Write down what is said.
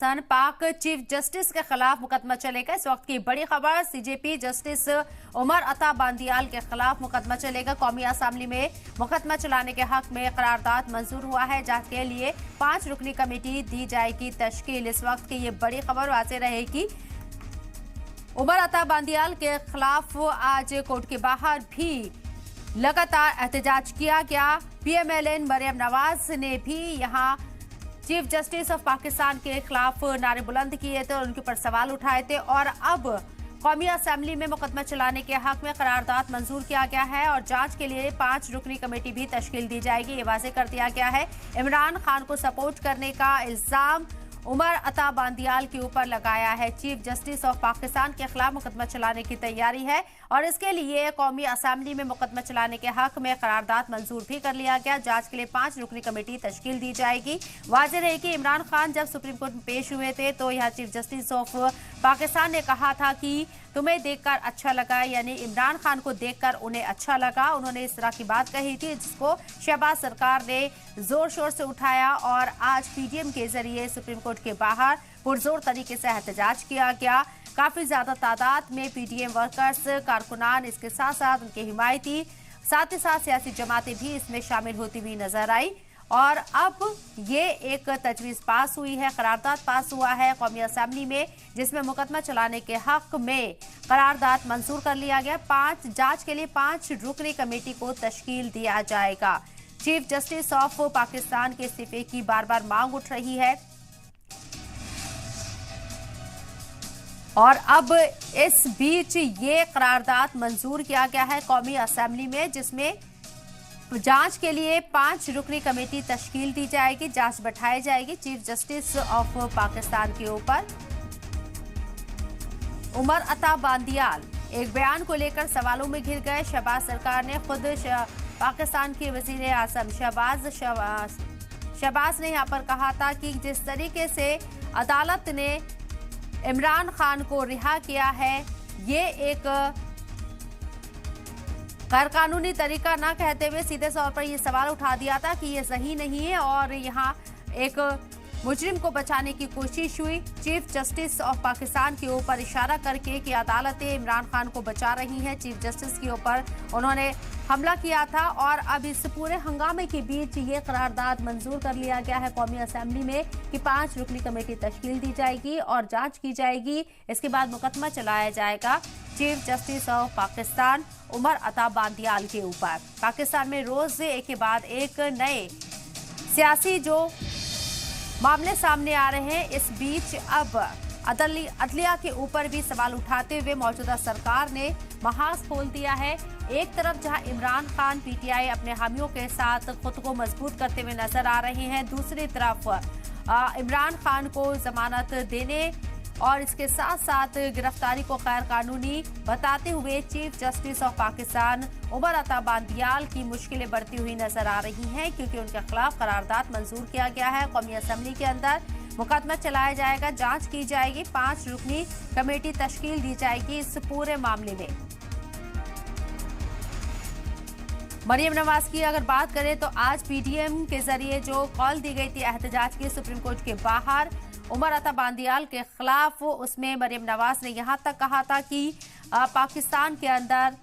पाक chief justice के खिलाफ मुकदमा चलेगा। इस वक्त की बड़ी खबर, सीजेपी जस्टिस उमर अता बांदियाल के खिलाफ मुकदमा चलेगा। कौमी असेंबली में मुकदमा चलाने के हक में करारदाद मंजूर हुआ है, जिसके लिए 5 रुकनी कमेटी दी जाएगी तश्कील। इस वक्त की ये बड़ी खबर वाज़ेह रहे कि उमर अता बांदियाल के खिलाफ आज कोर्ट के बाहर भी लगातार एहतजाज किया गया। पीएमएलएन मरियम नवाज ने भी यहाँ चीफ जस्टिस ऑफ पाकिस्तान के खिलाफ नारे बुलंद किए थे और उनके ऊपर सवाल उठाए थे। और अब कौमी असेंबली में मुकदमा चलाने के हक में करारदाद मंजूर किया गया है और जांच के लिए 5 रुकनी कमेटी भी तश्कील दी जाएगी। ये वाज़ेह कर दिया गया है। इमरान खान को सपोर्ट करने का इल्जाम उमर अता बांदियाल के ऊपर लगाया है। चीफ जस्टिस ऑफ पाकिस्तान के खिलाफ मुकदमा चलाने की तैयारी है और इसके लिए कौमी असेंबली में मुकदमा चलाने के हक में करारदाद मंजूर भी कर लिया गया। जांच के लिए 5 रुकनी कमेटी तश्कील दी जाएगी। वाज़ेह रहे कि इमरान खान जब सुप्रीम कोर्ट में पेश हुए थे तो यह चीफ जस्टिस ऑफ पाकिस्तान ने कहा था कि तुम्हें देखकर अच्छा लगा, यानी इमरान खान को देखकर उन्हें अच्छा लगा। उन्होंने इस तरह की बात कही थी, जिसको शहबाज सरकार ने जोर शोर से उठाया और आज पीडीएम के जरिए सुप्रीम कोर्ट के बाहर पुरजोर तरीके से एहतजाज किया गया। काफी ज्यादा तादाद में पीडीएम वर्कर्स, कारकुनान, इसके साथ साथ उनके हिमायती, साथ ही साथ सियासी जमातें भी इसमें शामिल होती हुई नजर आई। और अब ये एक तजवीज़ पास हुई है, करारदाद पास हुआ है कौमी असेंबली में, जिसमें मुकदमा चलाने के हक में करारदाद मंजूर कर लिया गया। जांच के लिए 5 रुकनी कमेटी को तश्कील दिया जाएगा। चीफ जस्टिस ऑफ पाकिस्तान के इस्तीफे की बार बार मांग उठ रही है और अब इस बीच ये करारदाद मंजूर किया गया है कौमी असेंबली में, जिसमें जांच के लिए 5 रुकनी कमेटी तश्कील दी जाएगी। जांच बैठाई जाएगी चीफ जस्टिस ऑफ पाकिस्तान के ऊपर। उमर अता बांदियाल एक बयान को लेकर सवालों में घिर गए। शहबाज सरकार ने खुद पाकिस्तान के वजीर आजम शहबाज ने यहाँ पर कहा था कि जिस तरीके से अदालत ने इमरान खान को रिहा किया है, ये एक गैर कानूनी तरीका ना कहते हुए सीधे तौर पर यह सवाल उठा दिया था कि ये सही नहीं है और यहाँ एक मुजरिम को बचाने की कोशिश हुई। चीफ जस्टिस ऑफ पाकिस्तान के ऊपर इशारा करके कि अदालतें इमरान खान को बचा रही हैं, चीफ जस्टिस के ऊपर उन्होंने हमला किया था और अब इस पूरे हंगामे के बीच ये करारदाद मंजूर कर लिया गया है कौमी असेंबली में कि 5 रुकनी कमेटी तश्कील दी जाएगी और जांच की जाएगी। इसके बाद मुकदमा चलाया जाएगा chief justice of Pakistan Umar Ata Bandial के ऊपर। पाकिस्तान में रोज एक के बाद एक नए सियासी जो मामले सामने आ रहे हैं, इस बीच अब अदलिया के ऊपर भी सवाल उठाते हुए मौजूदा सरकार ने महाज खोल दिया है। एक तरफ जहां इमरान खान पीटीआई अपने हामियों के साथ खुद को मजबूत करते हुए नजर आ रहे हैं, दूसरी तरफ इमरान खान को जमानत देने और इसके साथ साथ गिरफ्तारी को गैर कानूनी बताते हुए chief justice of Pakistan Umar Ata Bandial की मुश्किलें बढ़ती हुई नजर आ रही हैं, क्योंकि उनके खिलाफ करारदाद मंजूर किया गया है। कौमी असेंबली के अंदर मुकदमा चलाया जाएगा, जांच की जाएगी, 5 रुकनी कमेटी तश्कील दी जाएगी इस पूरे मामले में। मरियम नवाज की अगर बात करें तो आज पीडीएम के जरिए जो कॉल दी गई थी एहतजाज की सुप्रीम कोर्ट के बाहर उमर अता बांदियाल के खिलाफ, उसमें मरियम नवाज ने यहां तक कहा था कि पाकिस्तान के अंदर